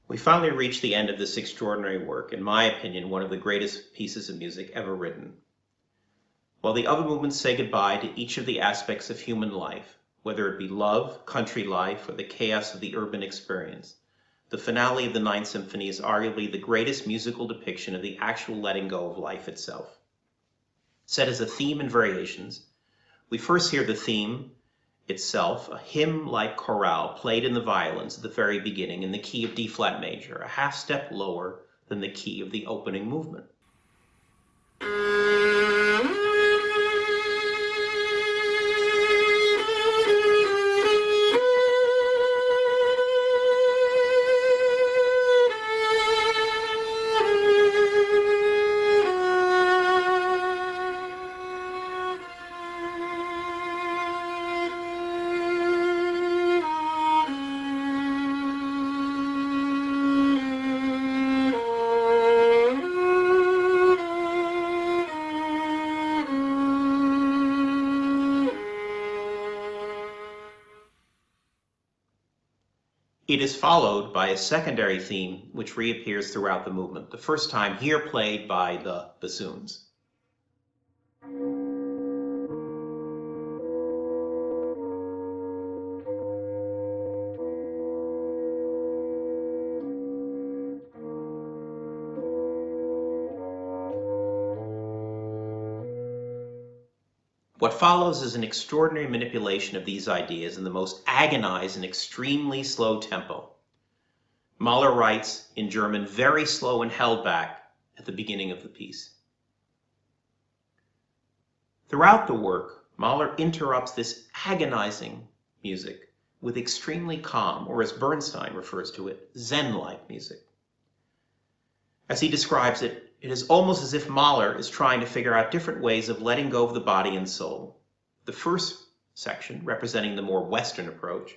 We finally reached the end of this extraordinary work, in my opinion, one of the greatest pieces of music ever written. While the other movements say goodbye to each of the aspects of human life, whether it be love, country life, or the chaos of the urban experience, the finale of the Ninth Symphony is arguably the greatest musical depiction of the actual letting go of life itself. Set as a theme and variations, we first hear the theme itself, a hymn-like chorale played in the violins at the very beginning in the key of D-flat major, a half step lower than the key of the opening movement. It is followed by a secondary theme which reappears throughout the movement, the first time here played by the bassoons. What follows is an extraordinary manipulation of these ideas in the most agonized and extremely slow tempo. Mahler writes in German, very slow and held back at the beginning of the piece. Throughout the work, Mahler interrupts this agonizing music with extremely calm, or as Bernstein refers to it, Zen-like music. As he describes it, it is almost as if Mahler is trying to figure out different ways of letting go of the body and soul. The first section representing the more Western approach,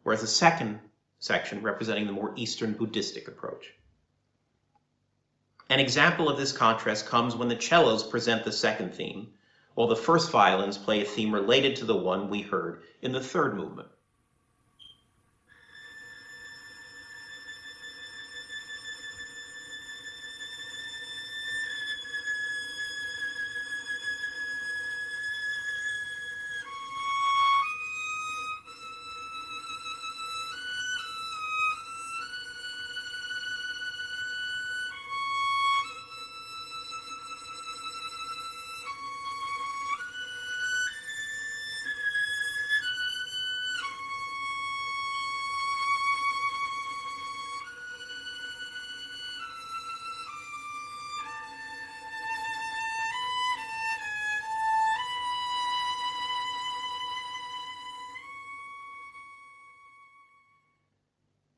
whereas the second section representing the more Eastern Buddhistic approach. An example of this contrast comes when the cellos present the second theme, while the first violins play a theme related to the one we heard in the third movement.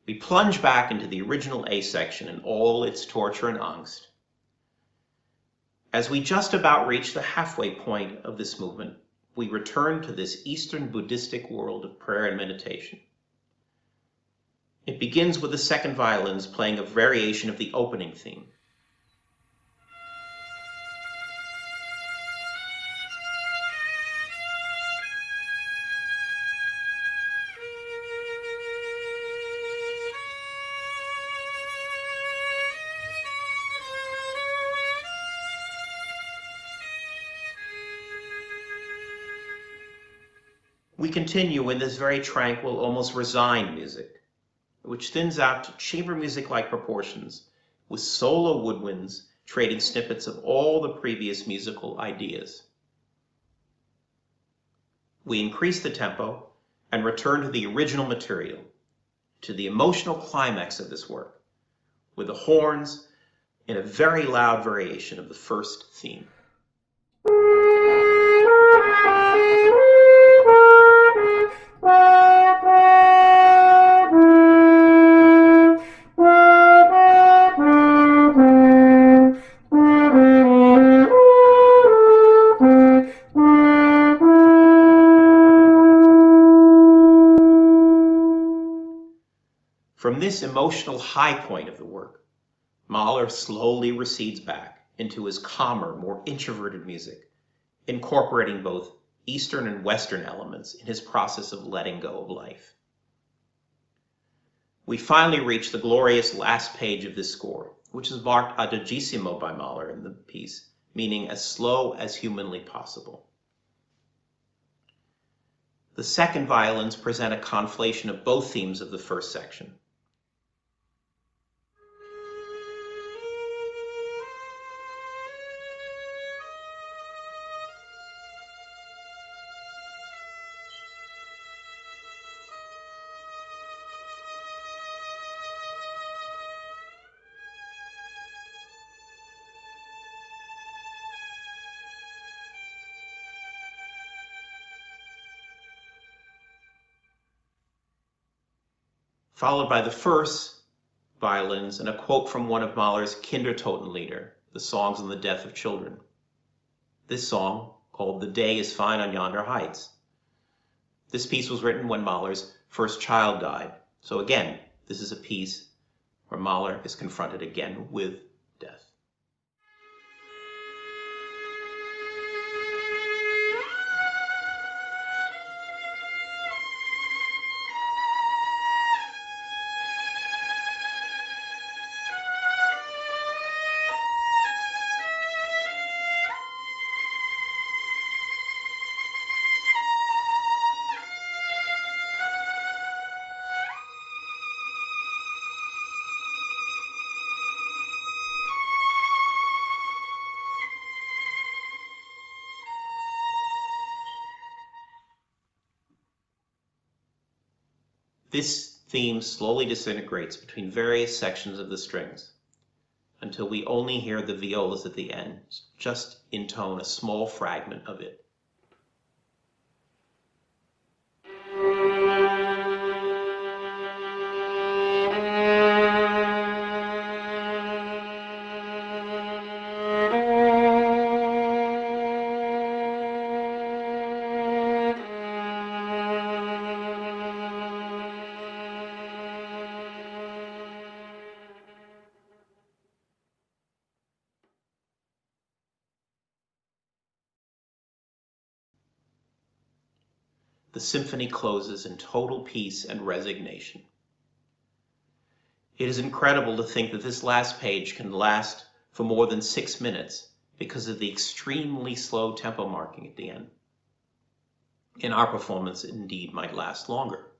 We plunge back into the original A section and all its torture and angst. As we just about reach the halfway point of this movement, we return to this Eastern Buddhistic world of prayer and meditation. It begins with the second violins playing a variation of the opening theme. We continue in this very tranquil, almost resigned music, which thins out to chamber music-like proportions, with solo woodwinds trading snippets of all the previous musical ideas. We increase the tempo and return to the original material, to the emotional climax of this work, with the horns in a very loud variation of the first theme. From this emotional high point of the work, Mahler slowly recedes back into his calmer, more introverted music, incorporating both Eastern and Western elements in his process of letting go of life. We finally reach the glorious last page of this score, which is marked adagissimo by Mahler in the piece, meaning as slow as humanly possible. The second violins present a conflation of both themes of the first section. Followed by the first violins and a quote from one of Mahler's Kindertotenlieder, the songs on the death of children. This song, called "The Day is Fine on Yonder Heights." This piece was written when Mahler's first child died. So again, this is a piece where Mahler is confronted again with death. This theme slowly disintegrates between various sections of the strings until we only hear the violas at the end, just intone a small fragment of it. The symphony closes in total peace and resignation. It is incredible to think that this last page can last for more than 6 minutes because of the extremely slow tempo marking at the end. In our performance, it indeed might last longer.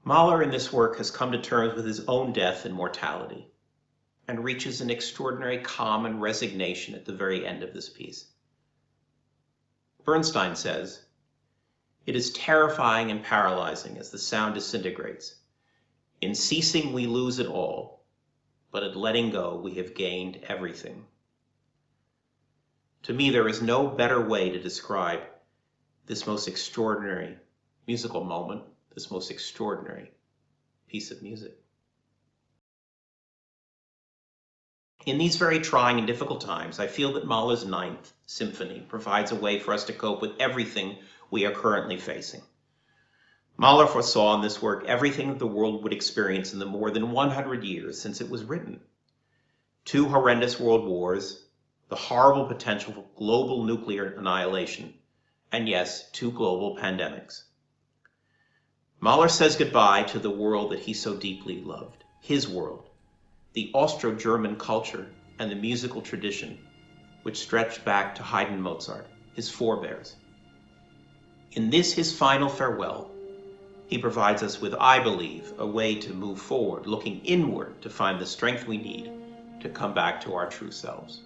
Mahler in this work has come to terms with his own death and mortality and reaches an extraordinary calm and resignation at the very end of this piece. Bernstein says, "It is terrifying and paralyzing as the sound disintegrates. In ceasing we lose it all, but at letting go we have gained everything." To me, there is no better way to describe this most extraordinary musical moment, this most extraordinary piece of music. In these very trying and difficult times, I feel that Mahler's Ninth Symphony provides a way for us to cope with everything we are currently facing. Mahler foresaw in this work everything that the world would experience in the more than 100 years since it was written. 2 horrendous world wars, the horrible potential for global nuclear annihilation, and yes, 2 global pandemics. Mahler says goodbye to the world that he so deeply loved, his world, the Austro-German culture and the musical tradition which stretched back to Haydn Mozart, his forebears. In this, his final farewell, he provides us with, I believe, a way to move forward, looking inward to find the strength we need to come back to our true selves.